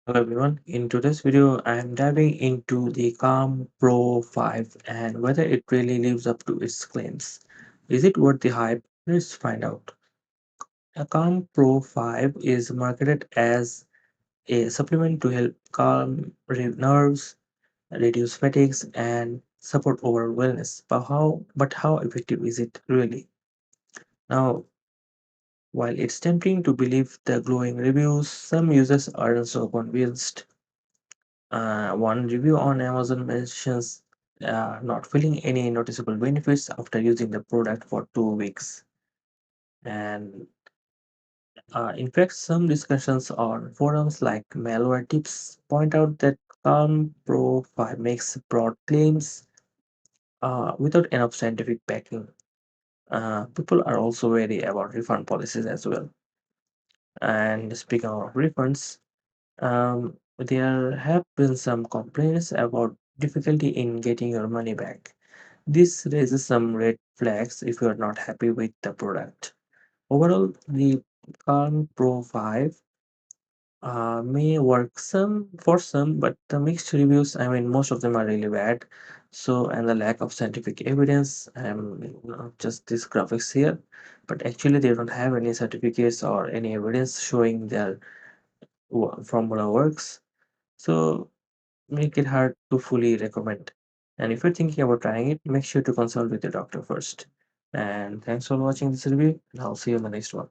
Hello everyone, in today's video I am diving into the Calm Pro 5 and whether it really lives up to its claims. Is it worth the hype? Let's find out. A Calm Pro 5 is marketed as a supplement to help calm nerves, reduce fatigues and support overall wellness. But how effective is it really? Now, while it's tempting to believe the glowing reviews, some users aren't so convinced. One review on Amazon mentions not feeling any noticeable benefits after using the product for 2 weeks. And in fact, some discussions on forums like Malware Tips point out that Calm Pro 5 makes broad claims without enough scientific backing. People are also wary about refund policies as well. And speaking of refunds, there have been some complaints about difficulty in getting your money back. This raises some red flags if you are not happy with the product. Overall, the Calm Pro 5 may work some for some, but the mixed reviews, I mean, most of them are really bad. So, and the lack of scientific evidence, just these graphics here, but actually they don't have any certificates or any evidence showing their formula works. So, make it hard to fully recommend. And if you're thinking about trying it, make sure to consult with your doctor first. And thanks for watching this review, and I'll see you in the next one.